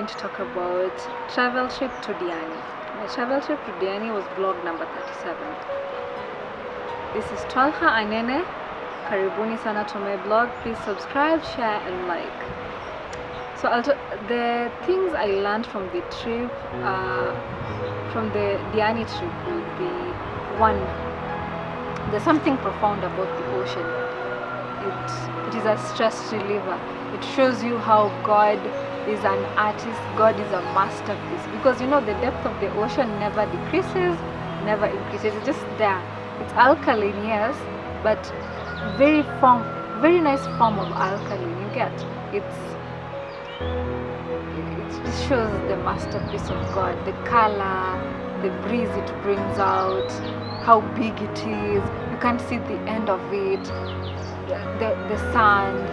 going to talk about travel trip to Diani. My travel trip to Diani was vlog number 37. This is Twalha Anene. Karibuni sana to my blog. Please subscribe, share and like. So the things I learned from the trip, from the Diani trip will be, one, there's something profound about the ocean. It is a stress reliever. It shows you how God is an artist, God is a masterpiece, because you know the depth of the ocean never decreases, never increases. It's just there. It's alkaline, yes, but very nice form of alkaline. You get it just shows the masterpiece of God, the color, the breeze it brings out, how big it is. You can't see the end of it, the sand.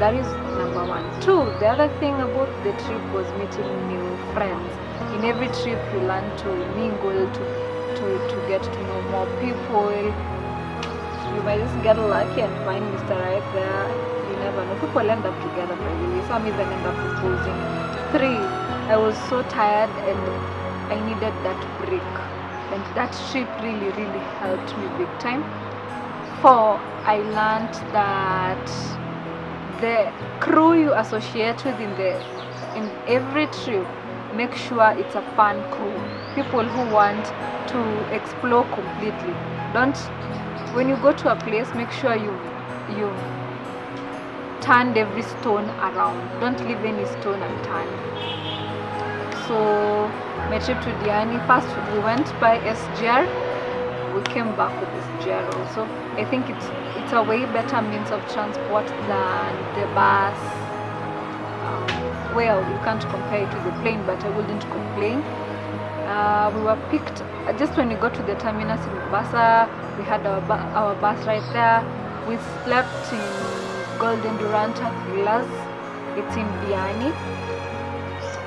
That is number one. Two, the other thing about the trip was meeting new friends. In every trip you learn to mingle, to get to know more people. You might just get lucky and find Mr. Right there. You never know. People end up together by the way. Some even end up proposing. Three, I was so tired and I needed that break. And that trip really helped me big time. Four, I learned that the crew you associate with in every trip, make sure it's a fun crew. People who want to explore completely. When you go to a place, make sure you've turned every stone around. Don't leave any stone unturned. So my trip to Diani, first we went by SGR. We came back with SGR also. I think it's a way better means of transport than the bus. Well, you can't compare it to the plane, but I wouldn't complain. We were picked just when we got to the terminus in Mombasa. We had our bus right there. We slept in Golden Duranta Villas. It's in Diani.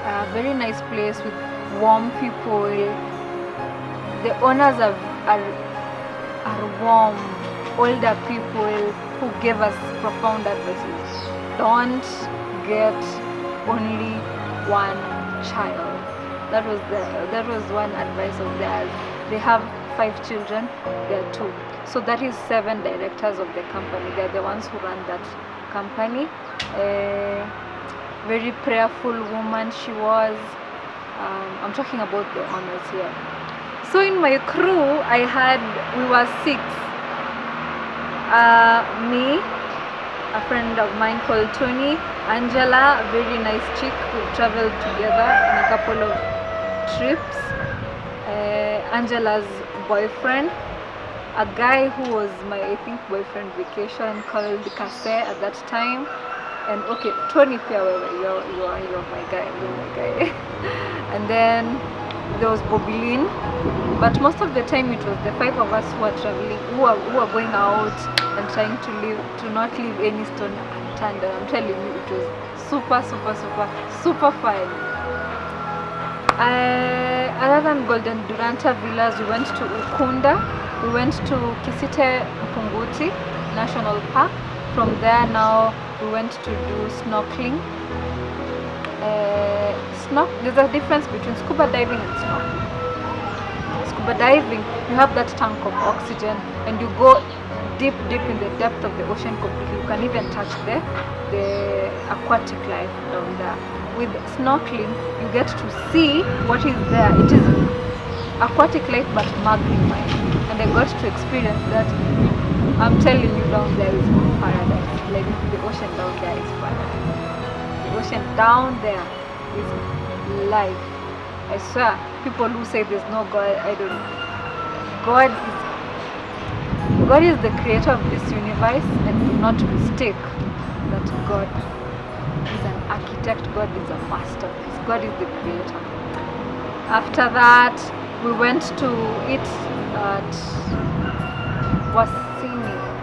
A very nice place with warm people. The owners are warm, older people who gave us profound advices. Don't get only one child. That was one advice of theirs. They have 5 children, they are 2. So that is 7 directors of the company. They are the ones who run that company. Very prayerful woman she was. I'm talking about the owners here. So in my crew, we were 6. Me, a friend of mine called Tony, Angela, a very nice chick. We've traveled together in a couple of trips. Angela's boyfriend, a guy who was my, I think, boyfriend vacation, called Kase at that time. And okay, Tony, you're my guy. And then there was Bobilin, but most of the time it was the 5 of us who were traveling, who were going out and trying to not leave any stone unturned. And I'm telling you, it was super fun. Other than Golden Duranta Villas, we went to Ukunda, we went to Kisite Mpunguti National Park. From there now we went to do snorkeling. There's a difference between scuba diving and snorkeling. Scuba diving, you have that tank of oxygen and you go deep in the depth of the ocean completely. You can even touch the aquatic life down there. With snorkeling, you get to see what is there. It is aquatic life but magnified, and I got to experience that. I'm telling you, down there is paradise. Like the ocean down there is paradise. The ocean down there is life. I swear, people who say there's no God, I don't know. God is the creator of this universe, and do not mistake that God is an architect, God is a masterpiece, God is the creator. After that, we went to eat at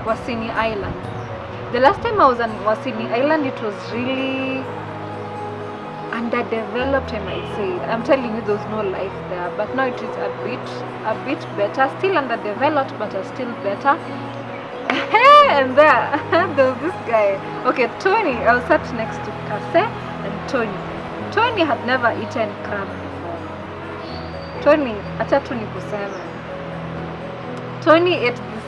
Wasini Island. The last time I was on Wasini Island, it was really underdeveloped, I might say. I'm telling you, there's no life there, but now it is a bit better. Still underdeveloped, but still better. And there was this guy. Okay, Tony. I was sat next to Kase and Tony. Tony had never eaten crab before. Tony, acha tu nikuseme. Tony ate this.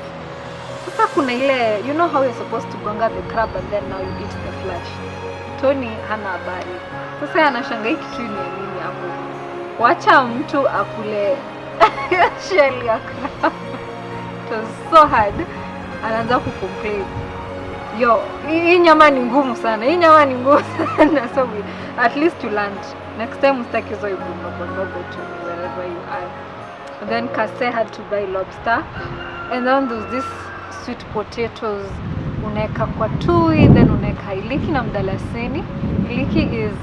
Sasa kuna ile, you know how you're supposed to gonga the crab and then now you eat the flesh. Tony hana habari. Sasa anashangaa hiki kitu ni nini hapo. Wacha mtu akule shell ya crab. It was so hard. Anaanza kucomplain. Yo, hii nyama ni ngumu sana. Hii nyama ni ngumu sana. So we, at least you learned. Next time ustaki hizo ndogo to wherever you are. And then Kase had to buy lobster. And then there's this sweet potatoes. Unaweka kwa tui, then unaweka iliki na mdalasini. Iliki is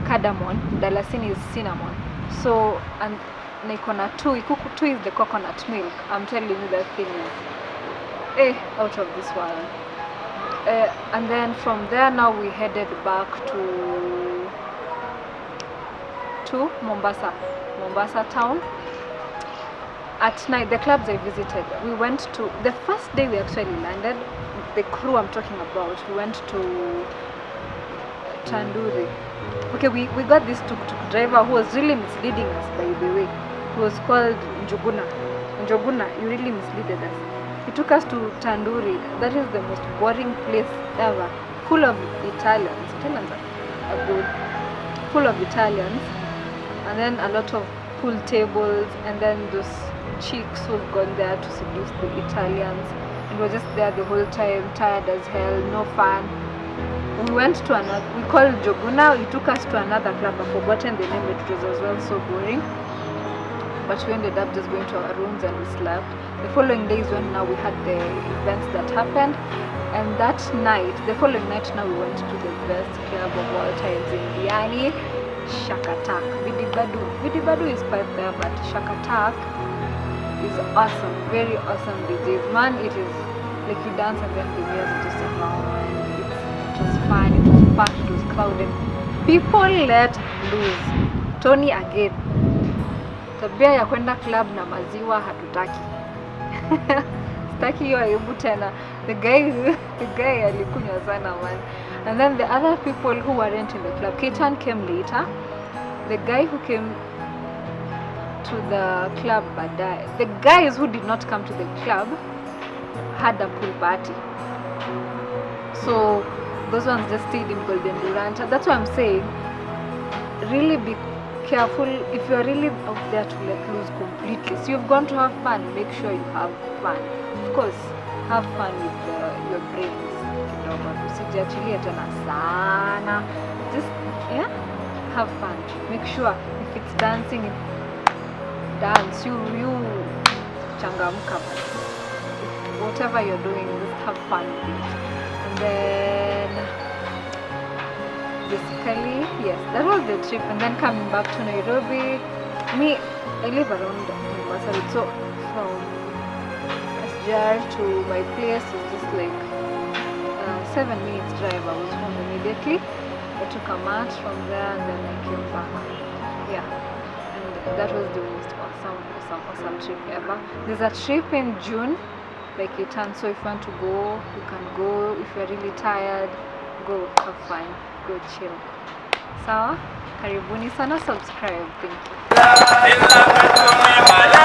cardamom, mdalasini is cinnamon. So, and na iko na tui. Tui is the coconut milk. I'm telling you that thing is out of this world. And then from there now we headed back to Mombasa town. At night, the clubs I visited, we went to, the first day we actually landed, the crew I'm talking about, we went to Tanduri. Okay, we got this tuk-tuk driver who was really misleading us, by the way. He was called Njuguna. Njuguna, you really misleaded us. He took us to Tanduri. That is the most boring place ever. Full of Italians. Italians are good. Full of Italians. And then a lot of pool tables. And then those chicks who've gone there to seduce the Italians. And we were just there the whole time, tired as hell, no fun. We went to another, we called Joguna. He took us to another club. I've forgotten the name. It was as well so boring. But we ended up just going to our rooms and we slept. The following days when now we had the events that happened, and that night, the following night now we went to the best club of all times in Diani, Shakatak. Vidibadu is quite there, but Shakatak is awesome, very awesome DJs. Man, it is like you dance and then the music just around. It was fun, it was packed, it was crowded. People let loose. Tony again. Tabia ya kwenda club na maziwa hatutaki. Staki hiyo aibu tena. The guy alikunywa sana man. And then the other people who weren't in the club, Ketan came later. The guy who came to the club baadaye, the guys who did not come to the club had a pool party. So those ones just stayed in Golden Durant. That's what I'm saying. Really be careful if you're really out there to let loose completely. So you've gone to have fun, make sure you have fun. Of course, have fun with your brains. Usijiachilie tena sana. Just have fun. Make sure if it's dancing, dance. You changamka. Whatever you're doing, just have fun with it. And then basically, yes, that was the trip. And then coming back to Nairobi, I live around Mombasa, so from SGR to my place is just like 7 minutes drive. I was home immediately. I took a mat from there and then I came back. Yeah, and that was the most awesome trip ever. There's a trip in June, like it turns, so if you want to go, you can go. If you're really tired, go have fun. Go chill. Sawa? Karibuni sana, subscribe. Thank you.